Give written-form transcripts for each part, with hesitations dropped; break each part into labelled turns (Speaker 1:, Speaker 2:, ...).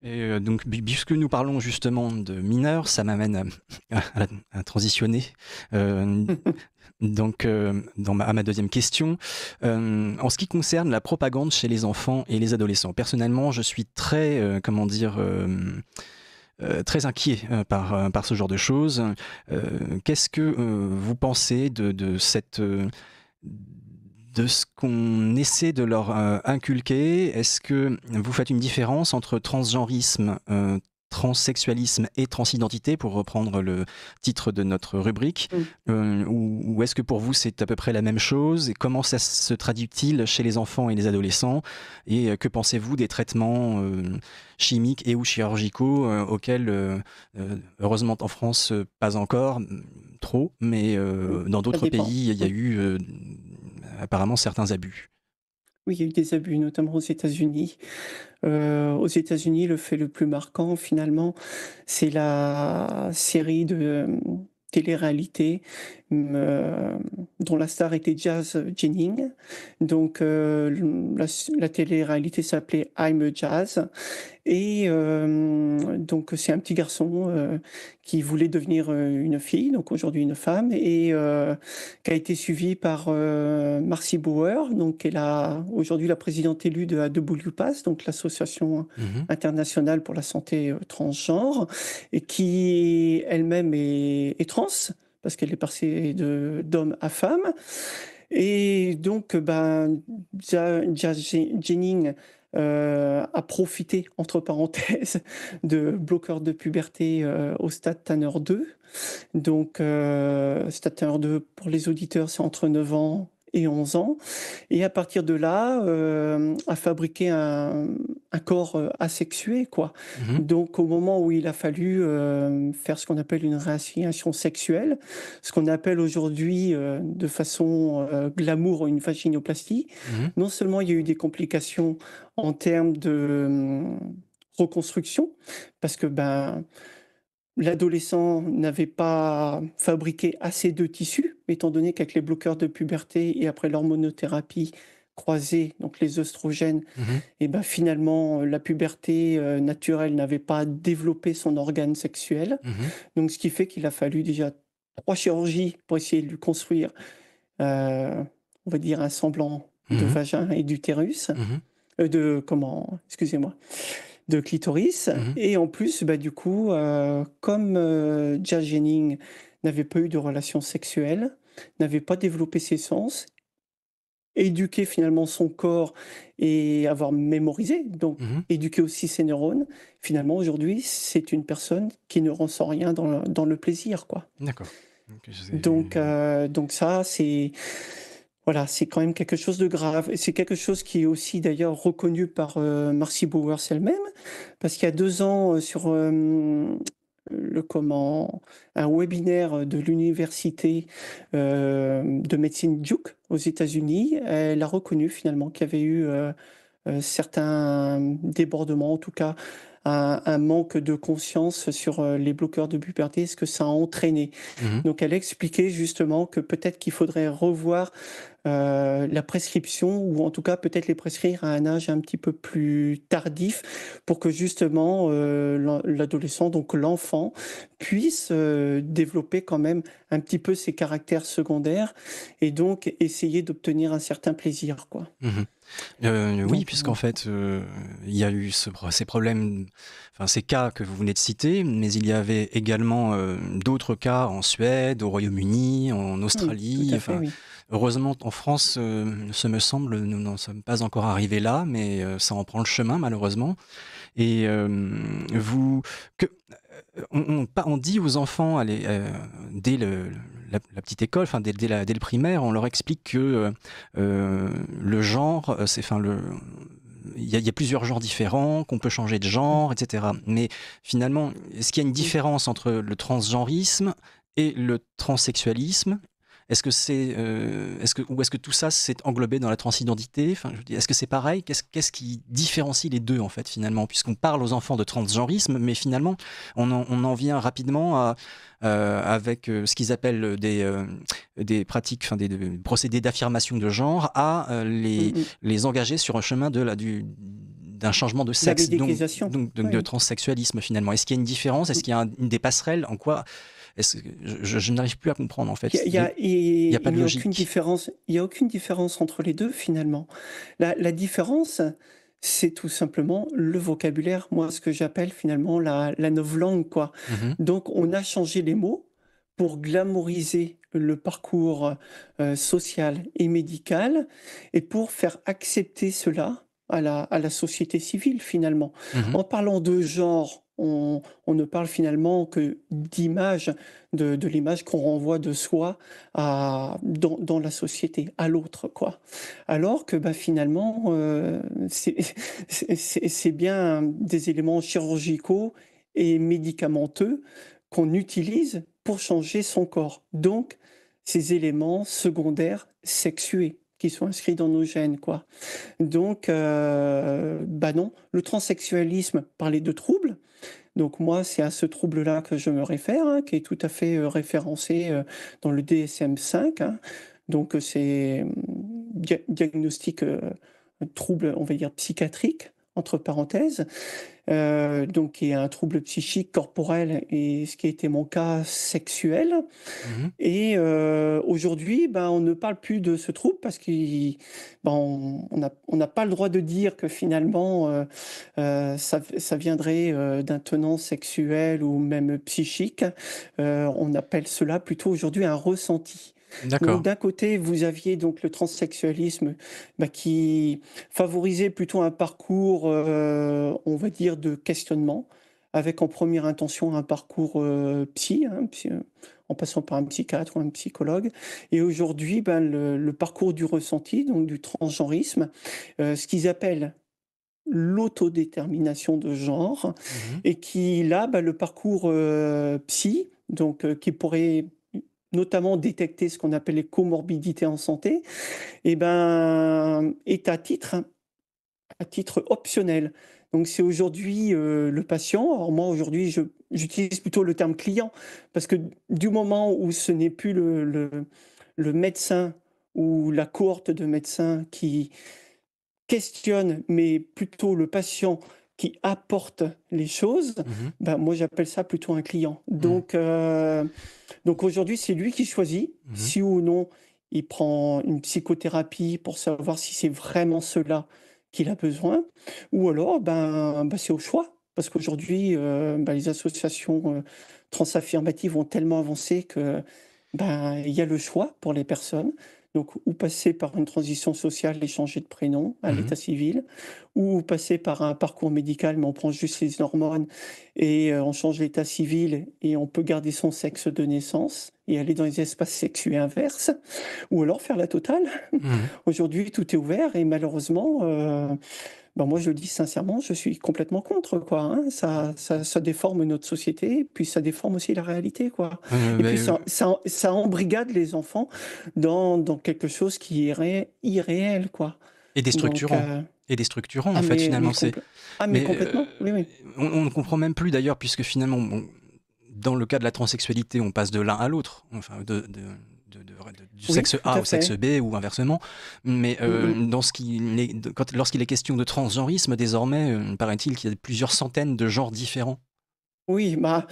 Speaker 1: Et donc, puisque nous parlons justement de mineurs, ça m'amène à transitionner. Euh, donc, à ma deuxième question, en ce qui concerne la propagande chez les enfants et les adolescents, personnellement, je suis très, très inquiet par ce genre de choses. Qu'est-ce que vous pensez de ce qu'on essaie de leur inculquer? Est-ce que vous faites une différence entre transgenrisme, transsexualisme et transidentité, pour reprendre le titre de notre rubrique,
Speaker 2: Mm.
Speaker 1: ou est-ce que pour vous c'est à peu près la même chose? Et comment ça se traduit-il chez les enfants et les adolescents? Et que pensez-vous des traitements chimiques et ou chirurgicaux auxquels, heureusement en France, pas encore trop, mais dans
Speaker 2: Ça
Speaker 1: d'autres
Speaker 2: dépend.
Speaker 1: pays, il y a eu apparemment certains abus.
Speaker 2: Oui, il y a eu des abus, notamment aux États-Unis. Aux États-Unis, le fait le plus marquant, finalement, c'est la série de télé-réalité dont la star était Jazz Jennings. Donc, la télé-réalité s'appelait I'm a Jazz. Et donc c'est un petit garçon, qui voulait devenir, une fille, donc aujourd'hui une femme et qui a été suivi par, Marcy Boer, donc qui est la aujourd'hui la présidente élue de AWPAS, donc l'association
Speaker 1: Mhm.
Speaker 2: internationale pour la santé, transgenre et qui elle-même est trans, parce qu'elle est passée de d'homme à femme et donc, ben, Jazz Jennings, a profité, entre parenthèses, de bloqueurs de puberté, au stade Tanner 2. Donc, stade Tanner 2, pour les auditeurs, c'est entre 9 ans et 11 ans. Et à partir de là, a fabriqué un corps, asexué, quoi.
Speaker 1: Mhm.
Speaker 2: Donc au moment où il a fallu, faire ce qu'on appelle une réassignation sexuelle, ce qu'on appelle aujourd'hui, de façon, glamour, une vaginoplastie,
Speaker 1: Mhm.
Speaker 2: non seulement il y a eu des complications en termes de, reconstruction, parce que, ben, l'adolescent n'avait pas fabriqué assez de tissus, étant donné qu'avec les bloqueurs de puberté et après l'hormonothérapie croisée, donc les œstrogènes,
Speaker 1: Mhm.
Speaker 2: et ben finalement, la puberté, naturelle n'avait pas développé son organe sexuel.
Speaker 1: Mhm.
Speaker 2: Donc ce qui fait qu'il a fallu déjà 3 chirurgies pour essayer de lui construire, on va dire un semblant de
Speaker 1: Mhm.
Speaker 2: vagin et d'utérus,
Speaker 1: Mhm.
Speaker 2: de comment? Excusez-moi, de clitoris
Speaker 1: Mhm.
Speaker 2: et en plus, bah, du coup, comme, Jazz Jennings n'avait pas eu de relation sexuelle, n'avait pas développé ses sens, éduqué finalement son corps et avoir mémorisé, donc
Speaker 1: Mhm.
Speaker 2: éduqué aussi ses neurones, finalement aujourd'hui, c'est une personne qui ne ressent rien dans le plaisir, quoi.
Speaker 1: D'accord. Donc,
Speaker 2: Donc ça, c'est voilà, c'est quand même quelque chose de grave et c'est quelque chose qui est aussi d'ailleurs reconnu par, Marcy Bowers elle-même, parce qu'il y a 2 ans, sur, le comment un webinaire, de l'université, de médecine Duke aux États-Unis, elle a reconnu finalement qu'il y avait eu, certains débordements, en tout cas un manque de conscience sur, les bloqueurs de puberté, ce que ça a entraîné.
Speaker 1: mhm.
Speaker 2: Donc elle expliquait justement que peut-être qu'il faudrait revoir, la prescription ou en tout cas peut-être les prescrire à un âge un petit peu plus tardif pour que justement, l'adolescent, donc l'enfant, puisse, développer quand même un petit peu ses caractères secondaires et donc essayer d'obtenir un certain plaisir, quoi.
Speaker 1: Mhm. Oui,
Speaker 2: Donc
Speaker 1: puisqu'en fait, il y a eu ces problèmes, enfin ces cas que vous venez de citer, mais il y avait également d'autres cas en Suède, au Royaume-Uni, en
Speaker 2: oui, tout
Speaker 1: Australie.
Speaker 2: à fait,
Speaker 1: Enfin,
Speaker 2: oui.
Speaker 1: heureusement, en France, ce me semble, nous n'en sommes pas encore arrivés là, mais ça en prend le chemin, malheureusement. Et vous, que, on dit aux enfants, allez, dès la petite école, enfin dès le primaire, on leur explique que le genre, enfin il y a plusieurs genres différents, qu'on peut changer de
Speaker 2: Mmh,
Speaker 1: genre, etc. Mais finalement, est-ce qu'il y a une
Speaker 2: oui.
Speaker 1: différence entre le transgenrisme et le transsexualisme? Ou est-ce que tout ça c'est englobé dans la transidentité? Enfin, je veux dire, est-ce que c'est pareil? Qu'est-ce qui différencie les deux en fait finalement? Puisqu'on parle aux enfants de transgenrisme, mais finalement on en vient rapidement avec ce qu'ils appellent des pratiques, enfin des procédés d'affirmation de genre, à
Speaker 2: Mmh mh.
Speaker 1: les engager sur un chemin d'un changement de
Speaker 2: La
Speaker 1: sexe,
Speaker 2: médicalisation,
Speaker 1: de
Speaker 2: oui.
Speaker 1: transsexualisme finalement. Est-ce qu'il y a une différence? Est-ce qu'il y a une des passerelles? En quoi je n'arrive plus à comprendre en fait. Il n'y a pas
Speaker 2: Il
Speaker 1: de
Speaker 2: n'y a aucune
Speaker 1: logique.
Speaker 2: différence, il y a aucune différence entre les deux finalement. La différence, c'est tout simplement le vocabulaire, moi ce que j'appelle finalement la novlangue, quoi.
Speaker 1: Mhm,
Speaker 2: Donc on a changé les mots pour glamouriser le parcours social et médical et pour faire accepter cela à la société civile finalement.
Speaker 1: mhm,
Speaker 2: En parlant de genre, on ne parle finalement que d'image, de l'image qu'on renvoie de soi dans la société, à l'autre, quoi. Alors que bah, finalement, c'est c'est bien des éléments chirurgicaux et médicamenteux qu'on utilise pour changer son corps. Donc, ces éléments secondaires sexués qui sont inscrits dans nos gènes, quoi. Donc, bah non, le transsexualisme parlait de troubles. Donc moi, c'est à ce trouble-là que je me réfère, hein, qui est tout à fait référencé dans le DSM-5, hein. Donc c'est diagnostic trouble, on va dire psychiatrique, entre parenthèses, donc qui est un trouble psychique corporel et ce qui a été mon cas sexuel.
Speaker 1: mhm.
Speaker 2: Et aujourd'hui, ben, on ne parle plus de ce trouble parce qu'on on n'a pas le droit de dire que finalement, ça viendrait, d'un tenant sexuel ou même psychique. On appelle cela plutôt aujourd'hui un ressenti. Donc
Speaker 1: D'accord.
Speaker 2: d'un côté, vous aviez donc le transsexualisme, bah, qui favorisait plutôt un parcours, on va dire de questionnement, avec en première intention un parcours, en passant par un psychiatre ou un psychologue. Et aujourd'hui, ben, le parcours du ressenti, donc du transgenrisme, ce qu'ils appellent l'autodétermination de genre,
Speaker 1: Mhm,
Speaker 2: et qui là, ben, le parcours psy, donc qui pourrait notamment détecter ce qu'on appelle les comorbidités en santé, et ben, est à titre optionnel. Donc c'est aujourd'hui le patient. Alors moi aujourd'hui j'utilise plutôt le terme client parce que du moment où ce n'est plus le médecin ou la cohorte de médecins qui questionne, mais plutôt le patient qui apporte les choses,
Speaker 1: mhm,
Speaker 2: ben moi j'appelle ça plutôt un client.
Speaker 1: mhm,
Speaker 2: Donc aujourd'hui c'est lui qui choisit
Speaker 1: mhm.
Speaker 2: si ou non il prend une psychothérapie pour savoir si c'est vraiment cela qu'il a besoin, ou alors ben, c'est au choix. Parce qu'aujourd'hui, ben, les associations transaffirmatives ont tellement avancé que ben, il y a le choix pour les personnes. Donc, ou passer par une transition sociale et changer de prénom à
Speaker 1: Mhm.
Speaker 2: l'état civil, ou passer par un parcours médical, mais on prend juste les hormones et on change l'état civil et on peut garder son sexe de naissance et aller dans les espaces sexués inverses, ou alors faire la totale.
Speaker 1: Mhm.
Speaker 2: Aujourd'hui, tout est ouvert et malheureusement, ben moi, je le dis sincèrement, je suis complètement contre, quoi, hein. Ça déforme notre société, puis ça déforme aussi la réalité, quoi. Et puis
Speaker 1: Mais,
Speaker 2: ça embrigade les enfants dans quelque chose qui est irréel, quoi.
Speaker 1: et des
Speaker 2: Donc,
Speaker 1: structurants. Et des structurants, en fait, finalement.
Speaker 2: mais
Speaker 1: Mais
Speaker 2: complètement, oui, oui.
Speaker 1: on ne comprend même plus d'ailleurs, puisque finalement, dans le cas de la transsexualité, on passe de l'un à l'autre, enfin, du
Speaker 2: Oui,
Speaker 1: sexe
Speaker 2: tout
Speaker 1: A
Speaker 2: à
Speaker 1: au sexe
Speaker 2: fait.
Speaker 1: B ou inversement. Mais
Speaker 2: Mmh mh.
Speaker 1: lorsqu'il est question de transgenrisme, désormais, paraît-il qu'il y a plusieurs centaines de genres différents.
Speaker 2: Oui, bah,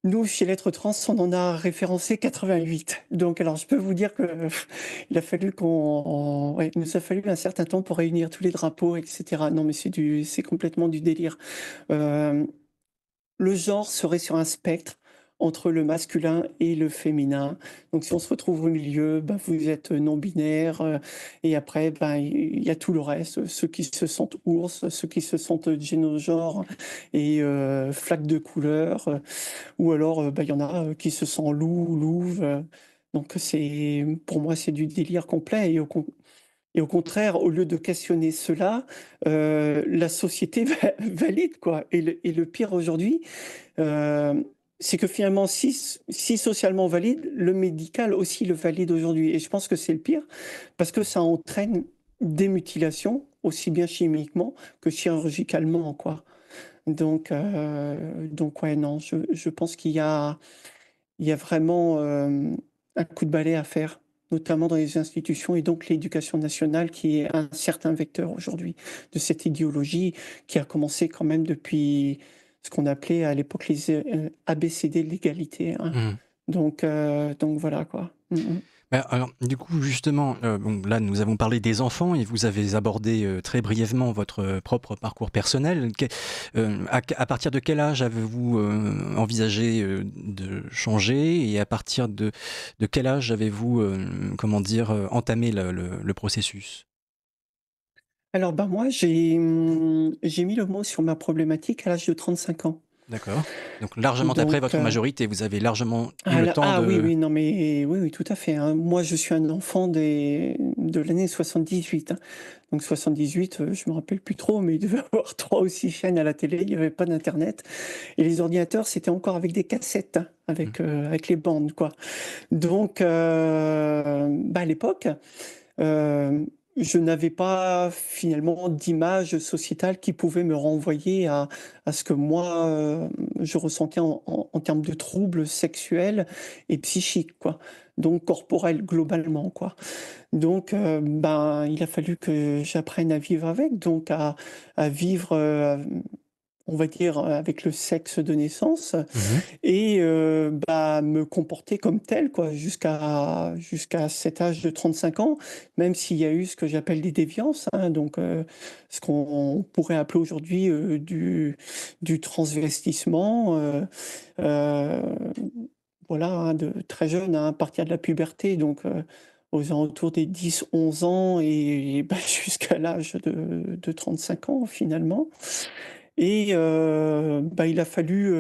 Speaker 2: nous, chez Lettres Trans, on en a référencé 88. Donc alors je peux vous dire que il a fallu ouais, il nous a fallu un certain temps pour réunir tous les drapeaux et cetera. Non, mais c'est complètement du délire. Hem, le genre serait sur un spectre entre le masculin et le féminin. Donc si on se retrouve au milieu, ben, vous êtes non binaire, et après, ben, il y a tout le reste, ceux qui se sentent ours, ceux qui se sentent génogenres et flaques de couleur, ou alors, bah, il y en a, qui se sent loup, louve, donc pour moi, c'est du délire complet et au contraire, au lieu de questionner cela, la société valide, quoi et le pire aujourd'hui, hem, c'est que finalement si socialement on valide, le médical aussi le valide aujourd'hui et je pense que c'est le pire parce que ça entraîne des mutilations, aussi bien chimiquement que chirurgicalement, quoi. Donc ouais, non, je pense qu'il y a vraiment, un coup de balai à faire. notamment dans les institutions, et donc l'éducation nationale qui est un certain vecteur aujourd'hui de cette idéologie qui a commencé quand même depuis ce qu'on appelait à l'époque les ABCD de l'égalité, hein.
Speaker 1: Mmh.
Speaker 2: Donc voilà quoi.
Speaker 1: Bah, alors, du coup, justement, bon, là, nous avons parlé des enfants et vous avez abordé, très brièvement votre, propre parcours personnel. À partir de quel âge avez-vous, envisagé, de changer et à partir de quel âge avez-vous, comment dire, entamé le processus?
Speaker 2: Alors ben moi j'ai mis le mot sur ma problématique à l'âge de 35 ans.
Speaker 1: D'accord. Donc largement après
Speaker 2: Donc
Speaker 1: votre majorité, vous avez largement eu
Speaker 2: ah
Speaker 1: le
Speaker 2: là
Speaker 1: temps
Speaker 2: ah oui,
Speaker 1: de
Speaker 2: oui, non mais oui, oui, tout à fait, hein. Moi je suis un enfant de l'année 78, hein. Donc 78, je me rappelle plus trop, mais il devait y avoir 3 ou 6 chaînes à la télé, il y avait pas d'internet et les ordinateurs, c'était encore avec des cassettes, hein,
Speaker 1: mmh,
Speaker 2: avec les bandes quoi. Donc bah, à l'époque, Hem, je n'avais pas finalement d'image sociétale qui pouvait me renvoyer à ce que moi, je ressentais en termes de troubles sexuels et psychiques, quoi. Donc corporels globalement, quoi. Donc ben, il a fallu que j'apprenne à vivre avec, donc à vivre, on va dire, avec le sexe de naissance
Speaker 1: mmh.
Speaker 2: et bah, me comporter comme tel quoi, jusqu'à cet âge de 35 ans, même s'il y a eu ce que j'appelle des déviances, hein, donc ce qu'on pourrait appeler aujourd'hui, du transvestissement, heu, voilà, hein, de très jeune, hein, à partir de la puberté, donc aux alentours des 10 11 ans et bah, jusqu'à l'âge de 35 ans finalement et bah, il a fallu,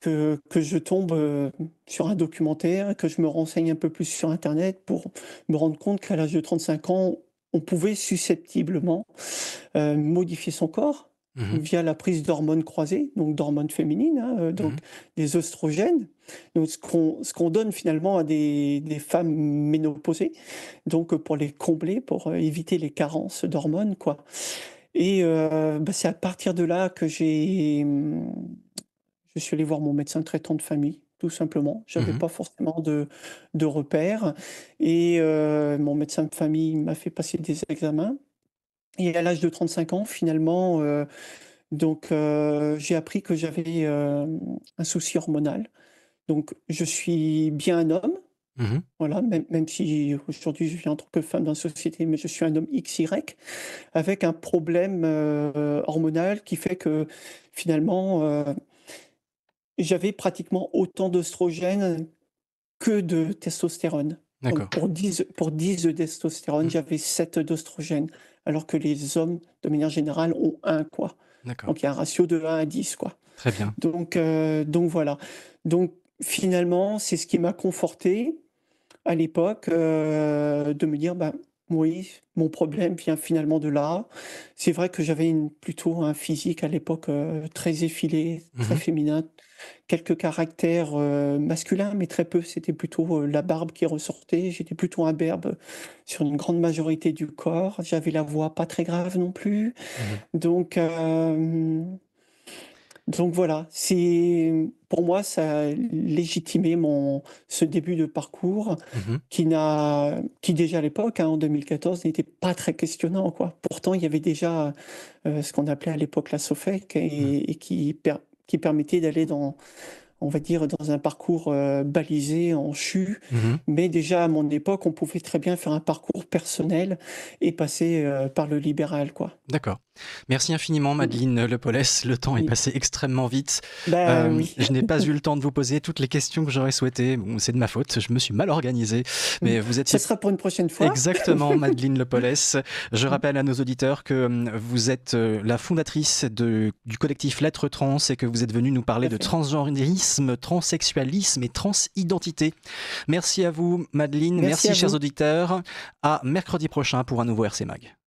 Speaker 2: que je tombe, sur un documentaire, que je me renseigne un peu plus sur internet pour me rendre compte qu'à l'âge de 35 ans, on pouvait susceptiblement, modifier son corps
Speaker 1: Mmh.
Speaker 2: via la prise d'hormones croisées, donc d'hormones féminines, hein,
Speaker 1: Mmh.
Speaker 2: donc des œstrogènes, donc ce qu'on donne finalement à des femmes ménopausées, donc pour les combler, pour, éviter les carences d'hormones, quoi et bah, c'est à partir de là que je suis allé voir mon médecin traitant de famille, tout simplement. J'avais
Speaker 1: Mmh.
Speaker 2: pas forcément de repères et mon médecin de famille m'a fait passer des examens et à l'âge de 35 ans, finalement, j'ai appris que j'avais, un souci hormonal. Donc je suis bien un homme,
Speaker 1: Mmh.
Speaker 2: voilà, même si aujourd'hui je vis en tant que femme dans la société, mais je suis un homme XY avec un problème, hormonal qui fait que finalement, j'avais pratiquement autant d'œstrogènes que de testostérone. Donc
Speaker 1: D'accord.
Speaker 2: pour 10 de testostérone,
Speaker 1: Mmh.
Speaker 2: j'avais 7 d'œstrogène, alors que les hommes, de manière générale, ont 1 quoi.
Speaker 1: D'accord.
Speaker 2: Donc il y a un ratio de 1 à 10 quoi.
Speaker 1: Très bien.
Speaker 2: Donc voilà. Donc finalement, c'est ce qui m'a conforté à l'époque, de me dire: «Bah, oui, mon problème vient finalement de là». C'est vrai que j'avais plutôt un physique à l'époque, très effilé, très
Speaker 1: Mmh.
Speaker 2: féminin, quelques caractères, masculins, mais très peu. C'était plutôt, la barbe qui ressortait. J'étais plutôt imberbe sur une grande majorité du corps. J'avais la voix pas très grave non plus.
Speaker 1: Mmh.
Speaker 2: Donc donc voilà, c'est pour moi, ça a légitimé ce début de parcours
Speaker 1: Mmh.
Speaker 2: qui déjà à l'époque, hein, en 2014, n'était pas très questionnant, quoi. Pourtant, il y avait déjà, ce qu'on appelait à l'époque la SOFEC
Speaker 1: Mmh.
Speaker 2: et qui permettait d'aller on va dire, dans un parcours, balisé en CHU.
Speaker 1: Mmh.
Speaker 2: Mais déjà à mon époque, on pouvait très bien faire un parcours personnel et passer, par le libéral, quoi.
Speaker 1: D'accord. Merci infiniment
Speaker 2: Mmh.
Speaker 1: Madeleine Le Pollès. Le temps est
Speaker 2: Oui.
Speaker 1: passé extrêmement vite.
Speaker 2: Bah, oui.
Speaker 1: Je n'ai pas eu le temps de vous poser toutes les questions que j'aurais souhaité. Bon, c'est de ma faute, je me suis mal organisé, mais vous
Speaker 2: Ça
Speaker 1: étiez
Speaker 2: sera pour une prochaine fois.
Speaker 1: exactement Madeleine Le Pollès. Je rappelle à nos auditeurs que, vous êtes, la fondatrice du collectif Lettres Trans et que vous êtes venue nous
Speaker 2: Tout
Speaker 1: parler
Speaker 2: à
Speaker 1: de
Speaker 2: fait.
Speaker 1: transgenrisme, transsexualisme et transidentité. Merci à vous Madeleine,
Speaker 2: Merci
Speaker 1: merci
Speaker 2: à
Speaker 1: chers
Speaker 2: vous.
Speaker 1: auditeurs. À mercredi prochain pour un nouveau RC Mag.